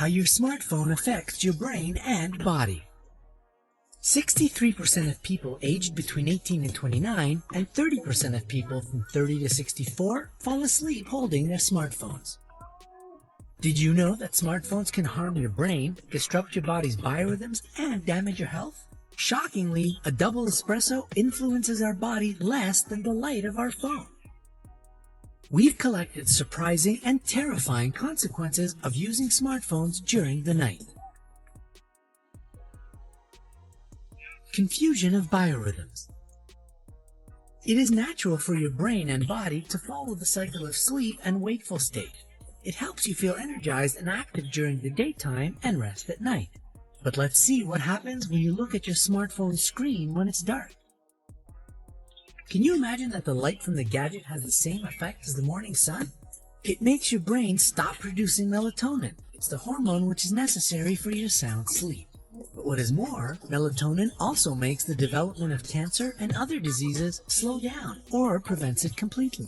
How your smartphone affects your brain and body. 63% of people aged between 18 and 29 and 30% of people from 30 to 64 fall asleep holding their smartphones. Did you know that smartphones can harm your brain, disrupt your body's biorhythms, and damage your health? Shockingly, a double espresso influences our body less than the light of our phone. We've collected surprising and terrifying consequences of using smartphones during the night. Confusion of biorhythms. It is natural for your brain and body to follow the cycle of sleep and wakeful state. It helps you feel energized and active during the daytime and rest at night. But let's see what happens when you look at your smartphone screen when it's dark. Can you imagine that the light from the gadget has the same effect as the morning sun? It makes your brain stop producing melatonin. It's the hormone which is necessary for your sound sleep. But what is more, melatonin also makes the development of cancer and other diseases slow down or prevents it completely.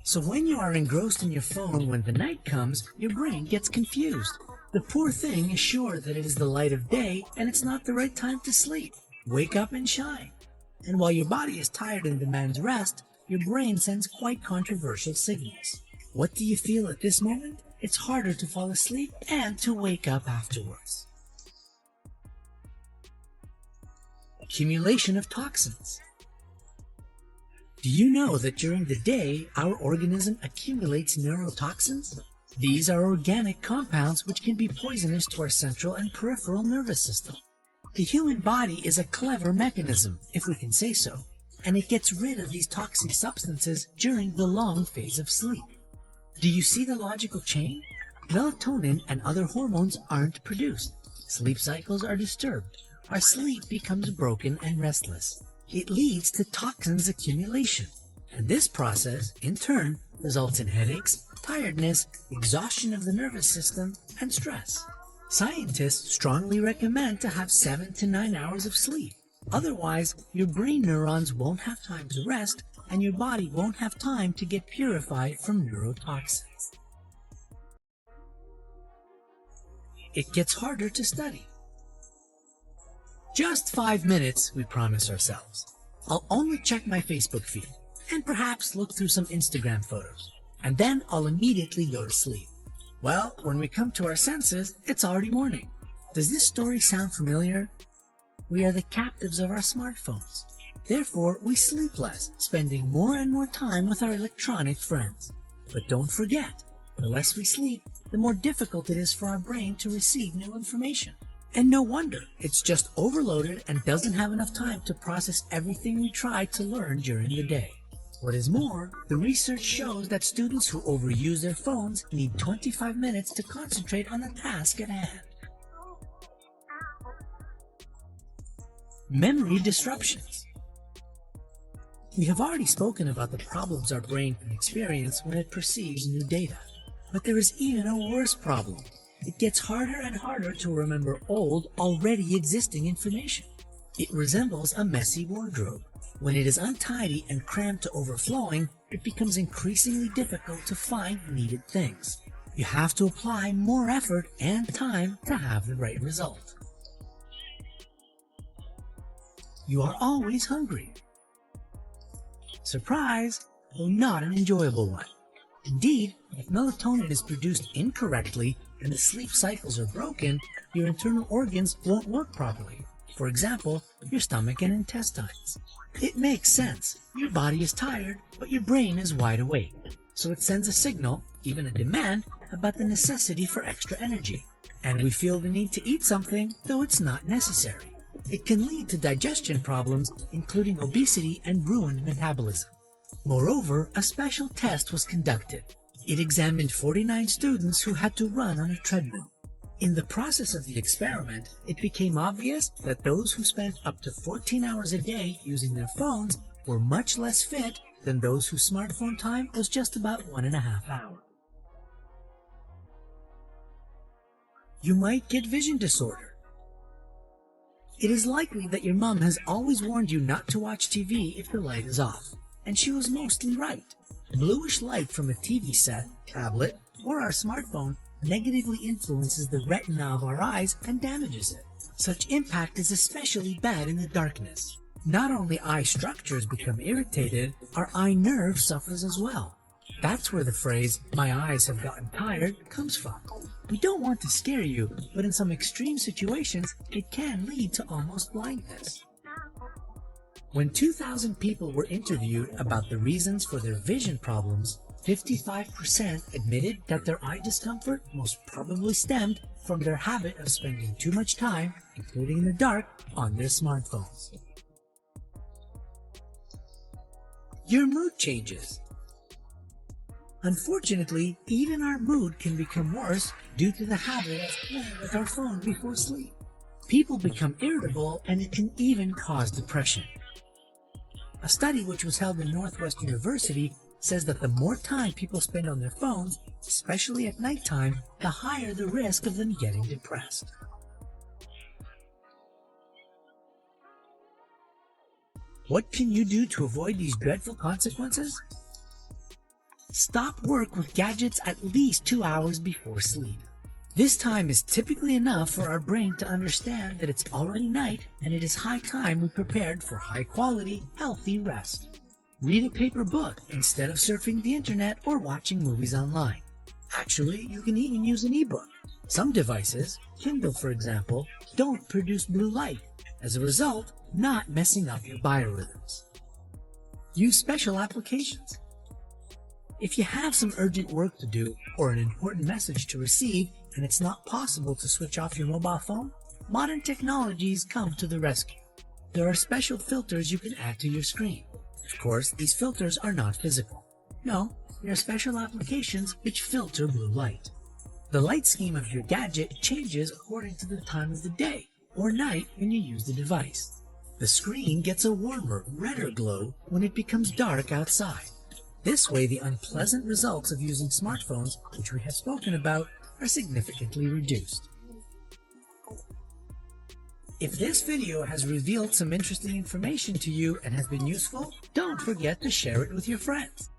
So when you are engrossed in your phone when the night comes, your brain gets confused. The poor thing is sure that it is the light of day and it's not the right time to sleep. Wake up and shine. And while your body is tired and demands rest, your brain sends quite controversial signals. What do you feel at this moment? It's harder to fall asleep and to wake up afterwards. Accumulation of toxins. Do you know that during the day, our organism accumulates neurotoxins? These are organic compounds which can be poisonous to our central and peripheral nervous system. The human body is a clever mechanism, if we can say so, and it gets rid of these toxic substances during the long phase of sleep. Do you see the logical chain? Melatonin and other hormones aren't produced. Sleep cycles are disturbed. Our sleep becomes broken and restless. It leads to toxins accumulation, and this process, in turn, results in headaches, tiredness, exhaustion of the nervous system, and stress. Scientists strongly recommend to have 7 to 9 hours of sleep. Otherwise, your brain neurons won't have time to rest, and your body won't have time to get purified from neurotoxins. It gets harder to study. Just 5 minutes, we promise ourselves. I'll only check my Facebook feed, and perhaps look through some Instagram photos, and then I'll immediately go to sleep. Well, when we come to our senses, it's already morning. Does this story sound familiar? We are the captives of our smartphones. Therefore, we sleep less, spending more and more time with our electronic friends. But don't forget, the less we sleep, the more difficult it is for our brain to receive new information. And no wonder, it's just overloaded and doesn't have enough time to process everything we try to learn during the day. What is more, the research shows that students who overuse their phones need 25 minutes to concentrate on the task at hand. Memory disruptions. We have already spoken about the problems our brain can experience when it perceives new data. But there is even a worse problem. It gets harder and harder to remember old, already existing information. It resembles a messy wardrobe. When it is untidy and crammed to overflowing, it becomes increasingly difficult to find needed things. You have to apply more effort and time to have the right result. You are always hungry. Surprise, though not an enjoyable one. Indeed, if melatonin is produced incorrectly and the sleep cycles are broken, your internal organs won't work properly. For example, your stomach and intestines. It makes sense. Your body is tired, but your brain is wide awake. So it sends a signal, even a demand, about the necessity for extra energy. And we feel the need to eat something, though it's not necessary. It can lead to digestion problems, including obesity and ruined metabolism. Moreover, a special test was conducted. It examined 49 students who had to run on a treadmill. In the process of the experiment, it became obvious that those who spent up to 14 hours a day using their phones were much less fit than those whose smartphone time was just about 1.5 hours. You might get vision disorder. It is likely that your mom has always warned you not to watch TV if the light is off, and she was mostly right. Bluish light from a TV set, tablet, or our smartphone negatively influences the retina of our eyes and damages it. Such impact is especially bad in the darkness. Not only eye structures become irritated, our eye nerve suffers as well. That's where the phrase, "my eyes have gotten tired," comes from. We don't want to scare you, but in some extreme situations, it can lead to almost blindness. When 2,000 people were interviewed about the reasons for their vision problems, 55% admitted that their eye discomfort most probably stemmed from their habit of spending too much time, including in the dark, on their smartphones. Your mood changes. Unfortunately, even our mood can become worse due to the habit of playing with our phone before sleep. People become irritable, and it can even cause depression. A study which was held in Northwestern University says that the more time people spend on their phones, especially at nighttime, the higher the risk of them getting depressed. What can you do to avoid these dreadful consequences? Stop work with gadgets at least 2 hours before sleep. This time is typically enough for our brain to understand that it's already night and it is high time we prepared for high-quality, healthy rest. Read a paper book instead of surfing the internet or watching movies online. Actually, you can even use an ebook. Some devices, Kindle for example, don't produce blue light, as a result, not messing up your biorhythms. Use special applications. If you have some urgent work to do or an important message to receive and it's not possible to switch off your mobile phone, modern technologies come to the rescue. There are special filters you can add to your screen. Of course, these filters are not physical. No, they are special applications which filter blue light. The light scheme of your gadget changes according to the time of the day or night when you use the device. The screen gets a warmer, redder glow when it becomes dark outside. This way, the unpleasant results of using smartphones, which we have spoken about, are significantly reduced. If this video has revealed some interesting information to you and has been useful, don't forget to share it with your friends.